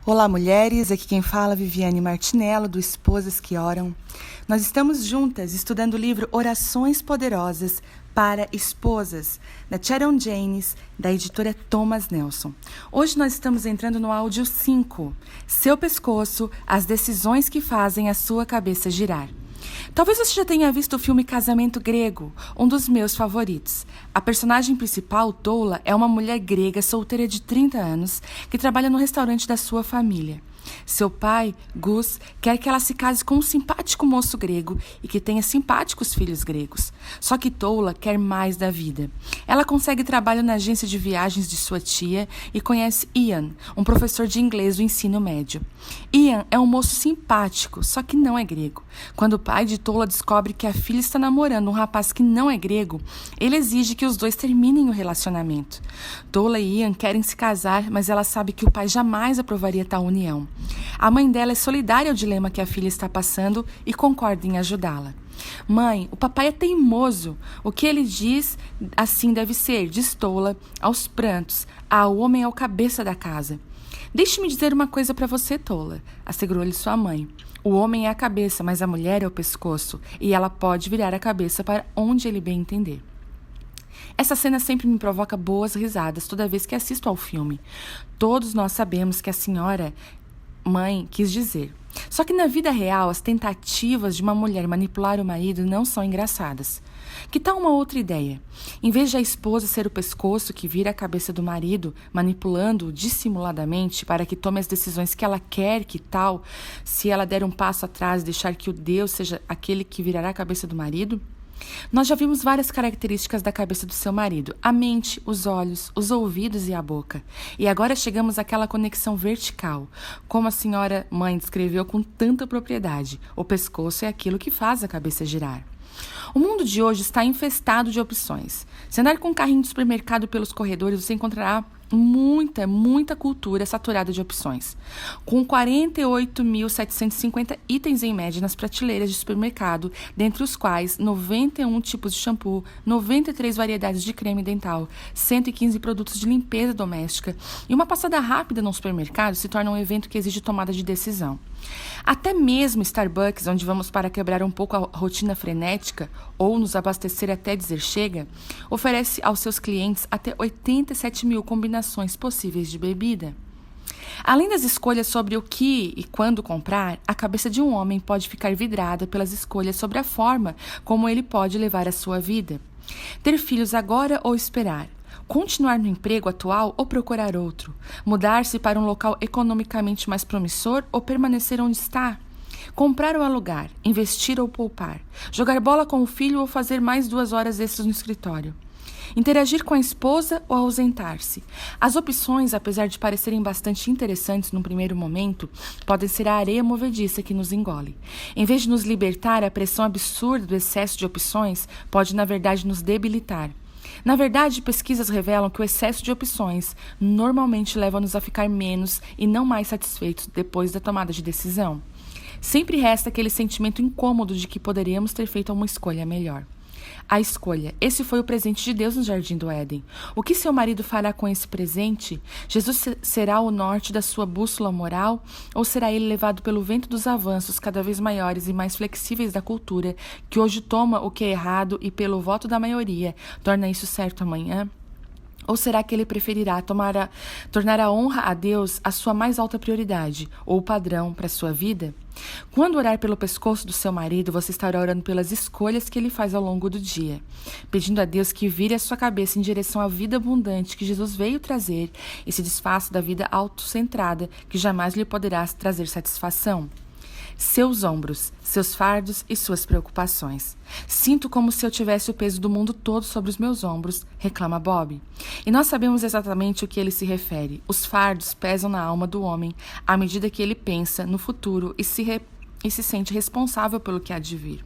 Olá, mulheres. Aqui quem fala é Viviane Martinello, do Esposas que Oram. Nós estamos juntas estudando o livro Orações Poderosas para Esposas, da Sharon Jaynes, da editora Thomas Nelson. Hoje nós estamos entrando no áudio 5, Seu Pescoço, as decisões que fazem a sua cabeça girar. Talvez você já tenha visto o filme Casamento Grego, um dos meus favoritos. A personagem principal, Tola, é uma mulher grega solteira de 30 anos que trabalha no restaurante da sua família. Seu pai, Gus, quer que ela se case com um simpático moço grego e que tenha simpáticos filhos gregos. Só que Tola quer mais da vida. Ela consegue trabalho na agência de viagens de sua tia e conhece Ian, um professor de inglês do ensino médio. Ian é um moço simpático, só que não é grego. Quando o pai de Tola descobre que a filha está namorando um rapaz que não é grego, ele exige que os dois terminem o relacionamento. Tola e Ian querem se casar, mas ela sabe que o pai jamais aprovaria tal união. A mãe dela é solidária ao dilema que a filha está passando e concorda em ajudá-la. Mãe, o papai é teimoso. O que ele diz, assim deve ser, diz Tola, aos prantos. O homem é o cabeça da casa. Deixe-me dizer uma coisa para você, Tola, assegurou-lhe sua mãe. O homem é a cabeça, mas a mulher é o pescoço, e ela pode virar a cabeça para onde ele bem entender. Essa cena sempre me provoca boas risadas toda vez que assisto ao filme. Todos nós sabemos que a senhora mãe quis dizer. Só que na vida real, as tentativas de uma mulher manipular o marido não são engraçadas. Que tal uma outra ideia? Em vez de a esposa ser o pescoço que vira a cabeça do marido, manipulando-o dissimuladamente para que tome as decisões que ela quer, que tal, se ela der um passo atrás e deixar que o Deus seja aquele que virará a cabeça do marido? Nós já vimos várias características da cabeça do seu marido: a mente, os olhos, os ouvidos e a boca. E agora chegamos àquela conexão vertical, como a senhora mãe descreveu com tanta propriedade. O pescoço é aquilo que faz a cabeça girar. O mundo de hoje está infestado de opções. Se andar com um carrinho de supermercado pelos corredores, você encontrará muita cultura saturada de opções. Com 48.750 itens em média nas prateleiras de supermercado, dentre os quais 91 tipos de shampoo, 93 variedades de creme dental, 115 produtos de limpeza doméstica, e uma passada rápida no supermercado se torna um evento que exige tomada de decisão. Até mesmo Starbucks, onde vamos para quebrar um pouco a rotina frenética ou nos abastecer até dizer chega, oferece aos seus clientes até 87 mil combinações possíveis de bebida. Além das escolhas sobre o que e quando comprar, a cabeça de um homem pode ficar vidrada pelas escolhas sobre a forma como ele pode levar a sua vida. Ter filhos agora ou esperar? Continuar no emprego atual ou procurar outro? Mudar-se para um local economicamente mais promissor ou permanecer onde está? Comprar ou alugar? Investir ou poupar? Jogar bola com o filho ou fazer mais 2 horas extras no escritório? Interagir com a esposa ou ausentar-se? As opções, apesar de parecerem bastante interessantes num primeiro momento, podem ser a areia movediça que nos engole. Em vez de nos libertar, a pressão absurda do excesso de opções pode, na verdade, nos debilitar. Na verdade, pesquisas revelam que o excesso de opções normalmente leva-nos a ficar menos e não mais satisfeitos depois da tomada de decisão. Sempre resta aquele sentimento incômodo de que poderíamos ter feito uma escolha melhor. A escolha. Esse foi o presente de Deus no Jardim do Éden. O que seu marido fará com esse presente? Jesus será o norte da sua bússola moral? Ou será ele levado pelo vento dos avanços cada vez maiores e mais flexíveis da cultura, que hoje toma o que é errado e, pelo voto da maioria, torna isso certo amanhã? Ou será que ele preferirá tornar a honra a Deus a sua mais alta prioridade, ou padrão para a sua vida? Quando orar pelo pescoço do seu marido, você estará orando pelas escolhas que ele faz ao longo do dia, pedindo a Deus que vire a sua cabeça em direção à vida abundante que Jesus veio trazer e se desfaça da vida autocentrada que jamais lhe poderá trazer satisfação. Seus ombros, seus fardos e suas preocupações. Sinto como se eu tivesse o peso do mundo todo sobre os meus ombros, reclama Bob. E nós sabemos exatamente o que ele se refere. Os fardos pesam na alma do homem à medida que ele pensa no futuro e se sente responsável pelo que há de vir.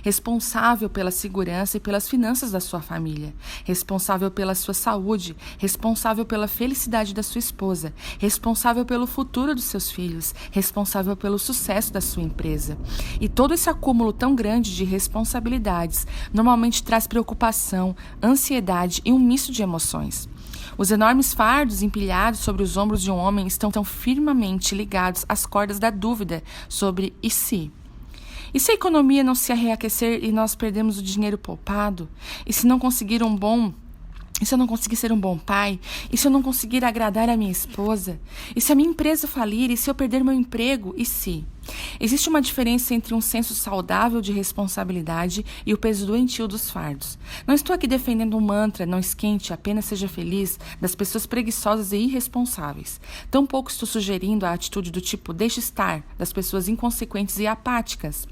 Responsável pela segurança e pelas finanças da sua família, responsável pela sua saúde, responsável pela felicidade da sua esposa, responsável pelo futuro dos seus filhos, responsável pelo sucesso da sua empresa. E todo esse acúmulo tão grande de responsabilidades normalmente traz preocupação, ansiedade e um misto de emoções. Os enormes fardos empilhados sobre os ombros de um homem estão tão firmemente ligados às cordas da dúvida sobre e se. E se a economia não se reaquecer e nós perdemos o dinheiro poupado? E se eu não conseguir ser um bom pai? E se eu não conseguir agradar a minha esposa? E se a minha empresa falir? E se eu perder meu emprego? E se? Existe uma diferença entre um senso saudável de responsabilidade e o peso doentio dos fardos. Não estou aqui defendendo um mantra, não esquente, apenas seja feliz, das pessoas preguiçosas e irresponsáveis. Tampouco estou sugerindo a atitude do tipo deixe estar, das pessoas inconsequentes e apáticas.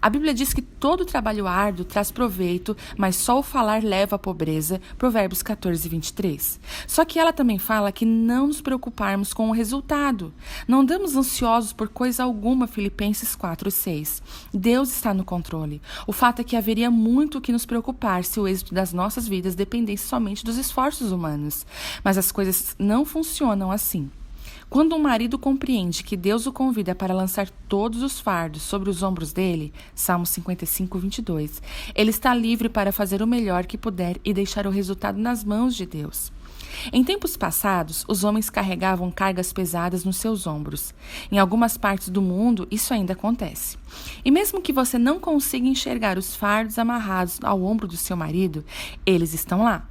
A Bíblia diz que todo trabalho árduo traz proveito, mas só o falar leva à pobreza, Provérbios 14, 23. Só que ela também fala que não nos preocuparmos com o resultado. Não andamos ansiosos por coisa alguma, Filipenses 4, 6. Deus está no controle. O fato é que haveria muito o que nos preocupar se o êxito das nossas vidas dependesse somente dos esforços humanos. Mas as coisas não funcionam assim. Quando um marido compreende que Deus o convida para lançar todos os fardos sobre os ombros dele, Salmo 55, 22, ele está livre para fazer o melhor que puder e deixar o resultado nas mãos de Deus. Em tempos passados, os homens carregavam cargas pesadas nos seus ombros. Em algumas partes do mundo, isso ainda acontece. E mesmo que você não consiga enxergar os fardos amarrados ao ombro do seu marido, eles estão lá.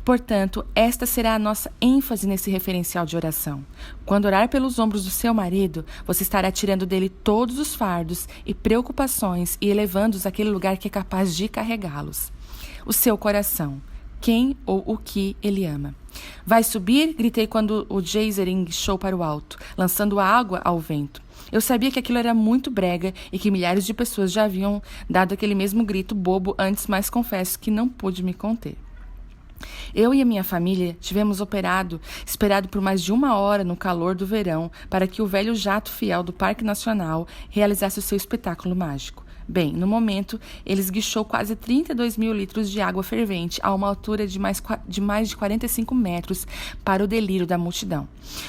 Portanto, esta será a nossa ênfase nesse referencial de oração. Quando orar pelos ombros do seu marido, você estará tirando dele todos os fardos e preocupações e elevando-os àquele lugar que é capaz de carregá-los. O seu coração. Quem ou o que ele ama. Vai subir? Gritei quando o geyser enguichou para o alto, lançando água ao vento. Eu sabia que aquilo era muito brega e que milhares de pessoas já haviam dado aquele mesmo grito bobo antes, mas confesso que não pude me conter. Eu e a minha família tivemos esperado por mais de 1 hora no calor do verão para que o velho jato fiel do Parque Nacional realizasse o seu espetáculo mágico. Bem, no momento, ele esguichou quase 32 mil litros de água fervente a uma altura de mais de 45 metros para o delírio da multidão.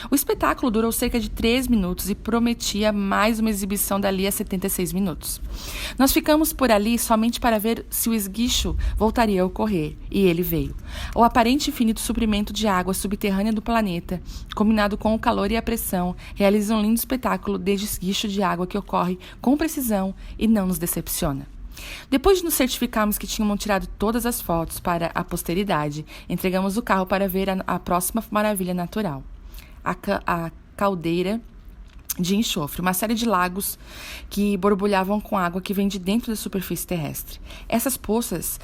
O espetáculo durou cerca de 3 minutos e prometia mais uma exibição dali a 76 minutos. Nós ficamos por ali somente para ver se o esguicho voltaria a ocorrer, e ele veio. O aparente infinito suprimento de água subterrânea do planeta, combinado com o calor e a pressão, realiza um lindo espetáculo de esguicho de água que ocorre com precisão e não nos decepciona. Depois de nos certificarmos que tínhamos tirado todas as fotos para a posteridade, entregamos o carro para ver a próxima maravilha natural. A caldeira de enxofre, uma série de lagos que borbulhavam com água que vem de dentro da superfície terrestre. Essas poças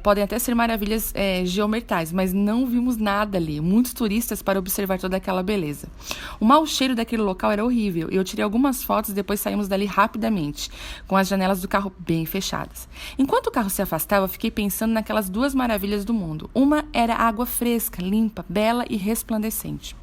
podem até ser maravilhas geomertais, mas não vimos nada ali. Muitos turistas para observar toda aquela beleza. O mau cheiro daquele local era horrível e eu tirei algumas fotos e depois saímos dali rapidamente, com as janelas do carro bem fechadas. Enquanto o carro se afastava, fiquei pensando naquelas 2 maravilhas do mundo. Uma era água fresca, limpa, bela e resplandecente.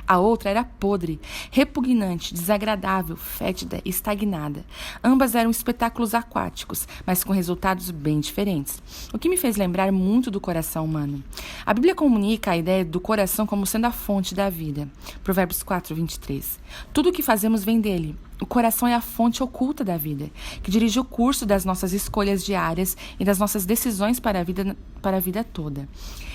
A outra era podre, repugnante, desagradável, fétida e estagnada. Ambas eram espetáculos aquáticos, mas com resultados bem diferentes. O que me fez lembrar muito do coração humano. A Bíblia comunica a ideia do coração como sendo a fonte da vida. Provérbios 4, 23. Tudo o que fazemos vem dele. O coração é a fonte oculta da vida, que dirige o curso das nossas escolhas diárias e das nossas decisões para a vida toda.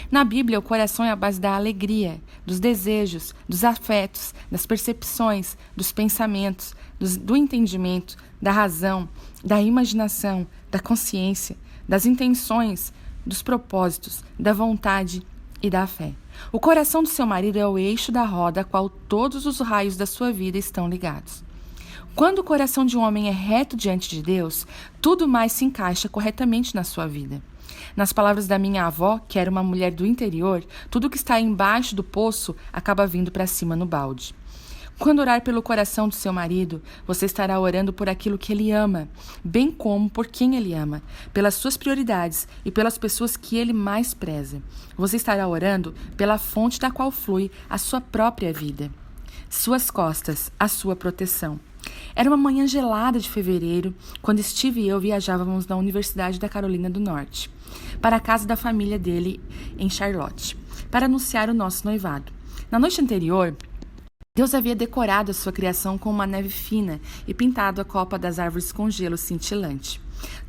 Na Bíblia, o coração é a base da alegria, dos desejos, dos afetos, das percepções, dos pensamentos, do entendimento, da razão, da imaginação, da consciência, das intenções, dos propósitos, da vontade e da fé. O coração do seu marido é o eixo da roda a qual todos os raios da sua vida estão ligados. Quando o coração de um homem é reto diante de Deus, tudo mais se encaixa corretamente na sua vida. Nas palavras da minha avó, que era uma mulher do interior, tudo que está embaixo do poço acaba vindo para cima no balde. Quando orar pelo coração do seu marido, você estará orando por aquilo que ele ama, bem como por quem ele ama, pelas suas prioridades e pelas pessoas que ele mais preza. Você estará orando pela fonte da qual flui a sua própria vida. Suas costas, a sua proteção. Era uma manhã gelada de fevereiro, quando Steve e eu viajávamos na Universidade da Carolina do Norte, para a casa da família dele em Charlotte, para anunciar o nosso noivado. Na noite anterior, Deus havia decorado a sua criação com uma neve fina e pintado a copa das árvores com gelo cintilante.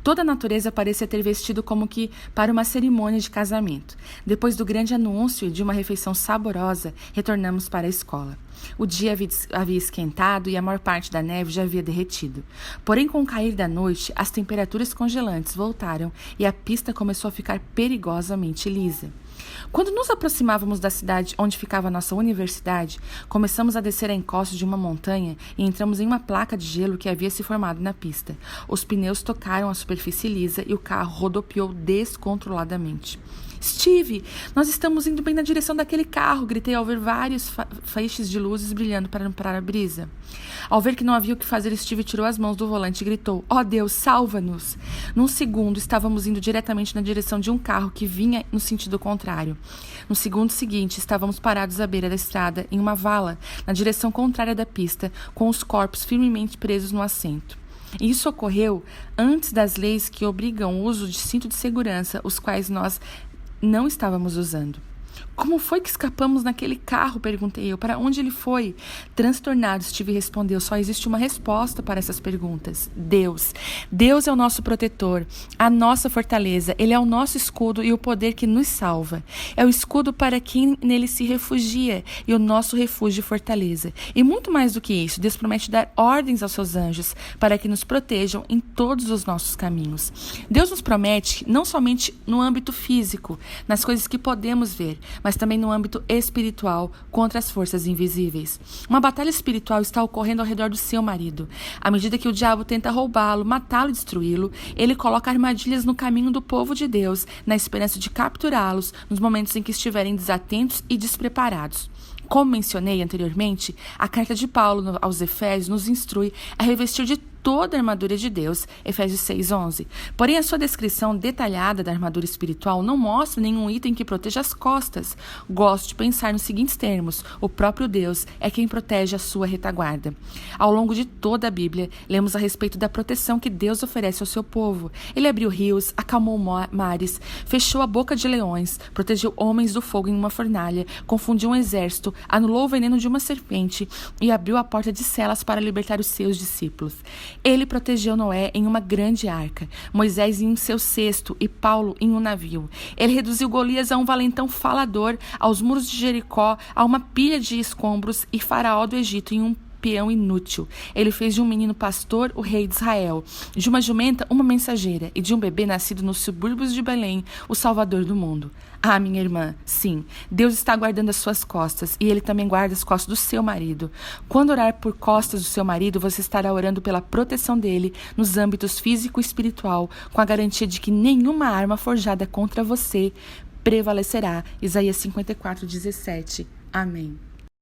Toda a natureza parecia ter vestido como que para uma cerimônia de casamento. Depois do grande anúncio e de uma refeição saborosa, retornamos para a escola. O dia havia esquentado e a maior parte da neve já havia derretido. Porém, com o cair da noite, as temperaturas congelantes voltaram e a pista começou a ficar perigosamente lisa. Quando nos aproximávamos da cidade onde ficava a nossa universidade, começamos a descer a encosta de uma montanha e entramos em uma placa de gelo que havia se formado na pista. Os pneus tocaram a superfície lisa e o carro rodopiou descontroladamente. Steve, nós estamos indo bem na direção daquele carro, gritei ao ver vários feixes de luzes brilhando para o para-brisa. Ao ver que não havia o que fazer, Steve tirou as mãos do volante e gritou: "Ó Deus, salva-nos!" Num segundo, estávamos indo diretamente na direção de um carro que vinha no sentido contrário. No segundo seguinte, estávamos parados à beira da estrada, em uma vala, na direção contrária da pista, com os corpos firmemente presos no assento. E isso ocorreu antes das leis que obrigam o uso de cinto de segurança, os quais nós não estávamos usando. Como foi que escapamos naquele carro? Perguntei eu. Para onde ele foi? Transtornado, Steve respondeu. Só existe uma resposta para essas perguntas. Deus. Deus é o nosso protetor, a nossa fortaleza. Ele é o nosso escudo e o poder que nos salva. É o escudo para quem nele se refugia e o nosso refúgio e fortaleza. E muito mais do que isso, Deus promete dar ordens aos seus anjos para que nos protejam em todos os nossos caminhos. Deus nos promete não somente no âmbito físico, nas coisas que podemos ver, mas também no âmbito espiritual, contra as forças invisíveis. Uma batalha espiritual está ocorrendo ao redor do seu marido. À medida que o diabo tenta roubá-lo, matá-lo e destruí-lo, ele coloca armadilhas no caminho do povo de Deus, na esperança de capturá-los nos momentos em que estiverem desatentos e despreparados. Como mencionei anteriormente, a carta de Paulo aos Efésios nos instrui a revestir de toda a armadura de Deus, Efésios 6:11. Porém, a sua descrição detalhada da armadura espiritual não mostra nenhum item que proteja as costas. Gosto de pensar nos seguintes termos: o próprio Deus é quem protege a sua retaguarda. Ao longo de toda a Bíblia, lemos a respeito da proteção que Deus oferece ao seu povo. Ele abriu rios, acalmou mares, fechou a boca de leões, protegeu homens do fogo em uma fornalha, confundiu um exército, anulou o veneno de uma serpente e abriu a porta de Celas para libertar os seus discípulos. Ele protegeu Noé em uma grande arca, Moisés em seu cesto e Paulo em um navio. Ele reduziu Golias a um valentão falador, aos muros de Jericó a uma pilha de escombros e Faraó do Egito em um peão inútil. Ele fez de um menino pastor o rei de Israel, de uma jumenta uma mensageira e de um bebê nascido nos subúrbios de Belém o salvador do mundo. Ah, minha irmã, sim, Deus está guardando as suas costas e Ele também guarda as costas do seu marido. Quando orar por costas do seu marido, você estará orando pela proteção dele nos âmbitos físico e espiritual, com a garantia de que nenhuma arma forjada contra você prevalecerá. Isaías 54:17. Amém.